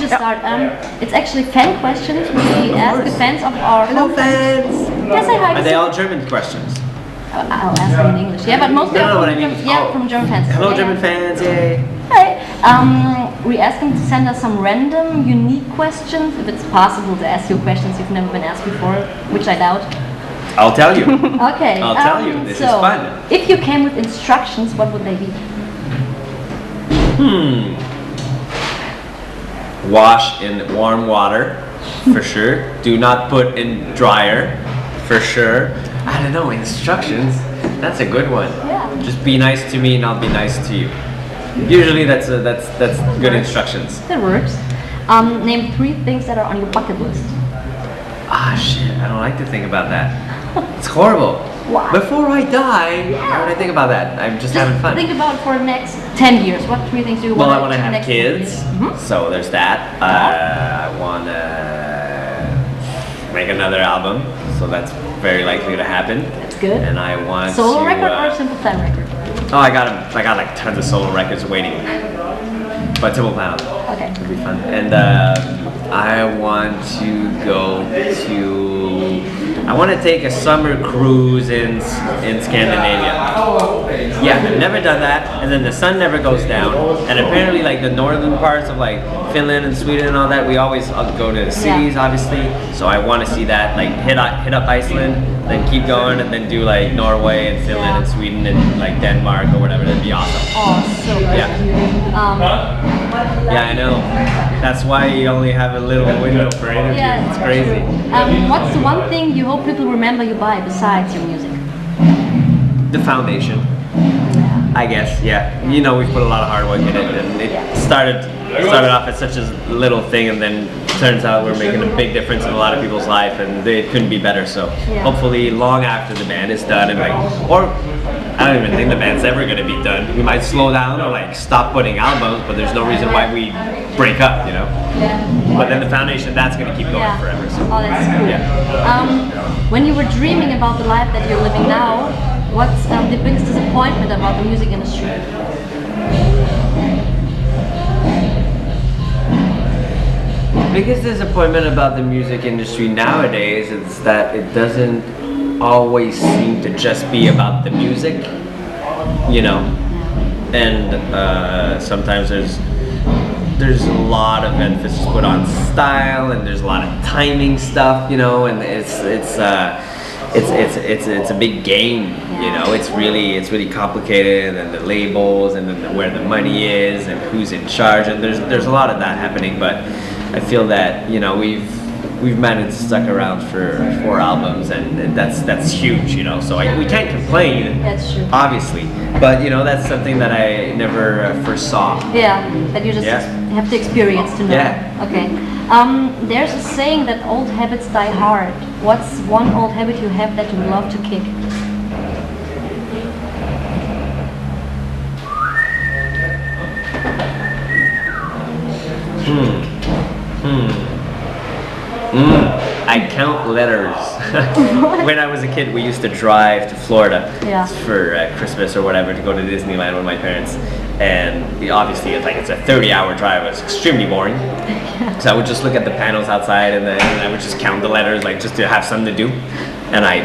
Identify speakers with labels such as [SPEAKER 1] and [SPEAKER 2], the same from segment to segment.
[SPEAKER 1] to start. It's actually fan questions. We ask the fans of our
[SPEAKER 2] fans.
[SPEAKER 1] Can I say hi?
[SPEAKER 2] Are they all German questions?
[SPEAKER 1] I'll ask them in English. Yeah, but mostly from German fans.
[SPEAKER 2] Hello, German fans. Yay.
[SPEAKER 1] Hi. We ask them to send us some random, unique questions. If it's possible to ask you questions you've never been asked before, which I doubt.
[SPEAKER 2] I'll tell you.
[SPEAKER 1] Okay.
[SPEAKER 2] I'll tell you. This is fun.
[SPEAKER 1] If you came with instructions, what would they be?
[SPEAKER 2] Wash in warm water, for sure. Do not put in dryer, for sure. I don't know, instructions. That's a good one.
[SPEAKER 1] Yeah.
[SPEAKER 2] Just be nice to me and I'll be nice to you. Usually that's good instructions.
[SPEAKER 1] That works. Name 3 things that are on your bucket list.
[SPEAKER 2] Ah shit, I don't like to think about that. It's horrible.
[SPEAKER 1] Why?
[SPEAKER 2] Before I die, why would I think about that? I'm just having fun.
[SPEAKER 1] Think about it for the next 10 years. What 3 things do you want to do?
[SPEAKER 2] Well, I want to have kids, so there's that. I want to make another album, so that's very likely to happen.
[SPEAKER 1] That's good.
[SPEAKER 2] And I want
[SPEAKER 1] solo
[SPEAKER 2] to,
[SPEAKER 1] record or simple plan record?
[SPEAKER 2] Oh, I got like tons of solo records waiting, but simple plan.
[SPEAKER 1] Okay.
[SPEAKER 2] It'll be fun. And I want to go to. I want to take a summer cruise in Scandinavia. Yeah, I've never done that. And then the sun never goes down. And apparently, like the northern parts of like Finland and Sweden and all that, we always go to the cities, obviously. So I want to see that. Like hit up Iceland, then keep going, and then do like Norway and Finland and Sweden and like Denmark or whatever. That'd be awesome.
[SPEAKER 1] Oh, so good.
[SPEAKER 2] Yeah, I know. That's why you only have a little window for interviews.
[SPEAKER 1] Yeah,
[SPEAKER 2] it's crazy.
[SPEAKER 1] What's the one thing you hope people remember you by besides your music?
[SPEAKER 2] The foundation. I guess, yeah. You know, we've put a lot of hard work in it, and it started off as such a little thing, and then turns out we're making a big difference in a lot of people's life, and it couldn't be better. So hopefully, long after the band is done, and or I don't even think the band's ever gonna be done. We might slow down or like stop putting albums, but there's no reason why we break up, you know. But then the foundation, that's gonna keep going forever. So.
[SPEAKER 1] Oh, that's cool. When you were dreaming about the life that you're living now, what's the biggest disappointment about the music industry?
[SPEAKER 2] Biggest disappointment about the music industry nowadays is that it doesn't always seem to just be about the music, you know. And sometimes there's a lot of emphasis put on style, and there's a lot of timing stuff, you know, and it's a big game, you know. It's really complicated, and the labels, and then where the money is, and who's in charge, and there's a lot of that happening. But I feel that, you know, we've managed to stuck around for 4 albums, and that's huge, you know. So we can't complain.
[SPEAKER 1] That's true.
[SPEAKER 2] Obviously, but you know, that's something that I never foresaw.
[SPEAKER 1] Yeah, that you just have to experience to know.
[SPEAKER 2] Yeah.
[SPEAKER 1] Okay. There's a saying that old habits die hard. What's one old habit you have that you love to kick?
[SPEAKER 2] I count letters. When I was a kid, we used to drive to Florida for Christmas or whatever to go to Disneyland with my parents. And obviously, it's a 30-hour drive. It was extremely boring. So I would just look at the panels outside, and then I would just count the letters, like just to have something to do. And I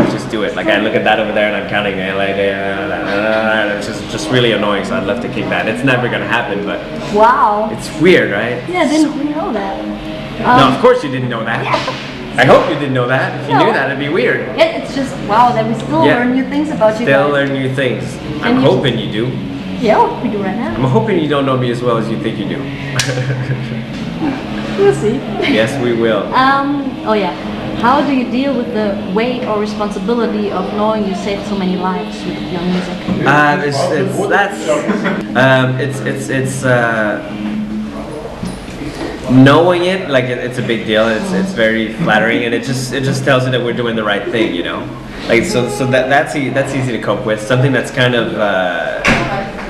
[SPEAKER 2] just do it. Like I look at that over there, and I'm counting it. Like it's just really annoying. So I'd love to kick that. It's never gonna happen, but
[SPEAKER 1] wow,
[SPEAKER 2] it's weird, right?
[SPEAKER 1] Yeah, I didn't know that.
[SPEAKER 2] No, of course you didn't know that. I hope you didn't know that. If you knew that, it'd be weird.
[SPEAKER 1] Yeah, it's just wow that we still learn new things about you.
[SPEAKER 2] Still learn new things. I'm hoping you do.
[SPEAKER 1] Yeah, we do right now.
[SPEAKER 2] I'm hoping you don't know me as well as you think you do.
[SPEAKER 1] We'll see.
[SPEAKER 2] Yes, we will.
[SPEAKER 1] Oh yeah. How do you deal with the weight or responsibility of knowing you saved so many lives with your music?
[SPEAKER 2] Knowing it, like it's a big deal. It's very flattering, and it just tells you that we're doing the right thing, you know. Like so that's easy to cope with. Something that's kind of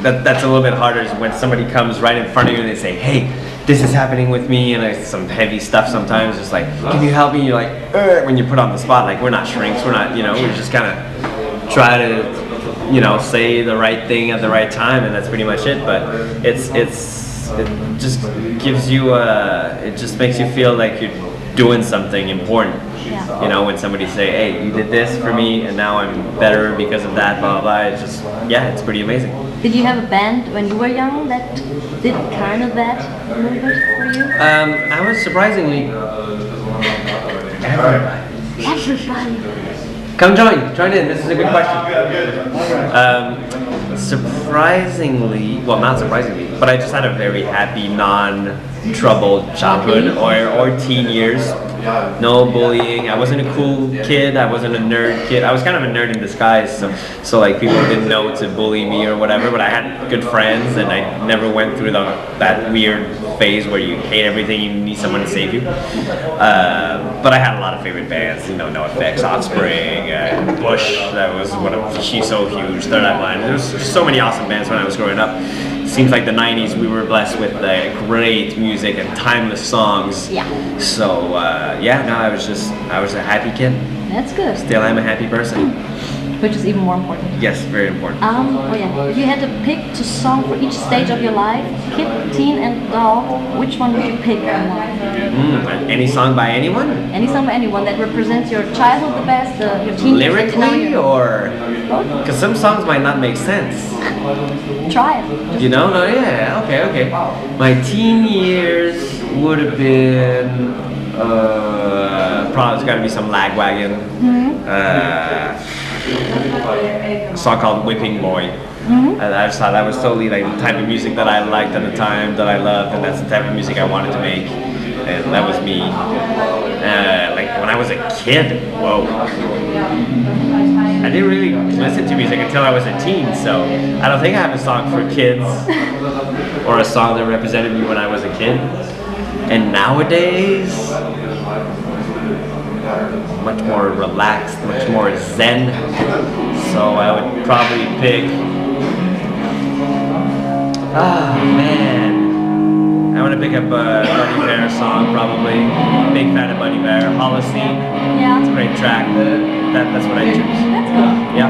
[SPEAKER 2] that's a little bit harder is when somebody comes right in front of you and they say, "Hey, this is happening with me," and it's some heavy stuff sometimes. It's like, "Can you help me?" You're like, when you're put on the spot, like we're not shrinks, we're not, you know, we just kind of try to, you know, say the right thing at the right time, and that's pretty much it. But it's it just gives you it just makes you feel like you're doing something important.
[SPEAKER 1] Yeah.
[SPEAKER 2] You know, when somebody say, "Hey, you did this for me, and now I'm better because of that." Blah blah. It's just, yeah, it's pretty amazing.
[SPEAKER 1] Did you have a band when you were young that did kind of that a little bit for you?
[SPEAKER 2] I was surprisingly.
[SPEAKER 1] Everybody.
[SPEAKER 2] Come join in. This is a good question. Surprisingly, well, not surprisingly, but I just had a very happy, non-troubled childhood or teen years. No bullying. I wasn't a cool kid. I wasn't a nerd kid. I was kind of a nerd in disguise. So like people didn't know to bully me or whatever. But I had good friends, and I never went through that weird phase where you hate everything. You need someone to save you. But I had a lot of favorite bands. You know, NoFX, Offspring, Bush. That was one of. She's So Huge. Third Eye Blind. There was so many awesome bands when I was growing up. Seems like the 90s we were blessed with great music and timeless songs.
[SPEAKER 1] Yeah.
[SPEAKER 2] So yeah, no, I was a happy kid.
[SPEAKER 1] That's good.
[SPEAKER 2] Still I'm a happy person.
[SPEAKER 1] Which is even more important.
[SPEAKER 2] Yes, very important.
[SPEAKER 1] Oh yeah. If you had to pick a song for each stage of your life, kid, teen, and adult, which one would you pick and why?
[SPEAKER 2] Any song by anyone?
[SPEAKER 1] Any song by anyone that represents your childhood the best, your teen years, and now
[SPEAKER 2] Lyrically,
[SPEAKER 1] your-
[SPEAKER 2] or
[SPEAKER 1] Both?
[SPEAKER 2] because some songs might not make sense.
[SPEAKER 1] Try it.
[SPEAKER 2] You know? No, yeah, okay. My teen years would have been probably it's got to be some Lagwagon. A song called Whipping Boy. And I just thought that was totally like the type of music that I liked at the time, that I loved, and that's the type of music I wanted to make. And that was me. Like when I was a kid, whoa. I didn't really listen to music until I was a teen, so I don't think I have a song for kids or a song that represented me when I was a kid. And nowadays, much more relaxed, much more zen. So I would probably pick. Man. I want to pick up a Buddy Bear song, probably. Big fan of Buddy Bear. Holocene.
[SPEAKER 1] Yeah.
[SPEAKER 2] It's a great track. That's what I choose.
[SPEAKER 1] That's good.
[SPEAKER 2] Yeah.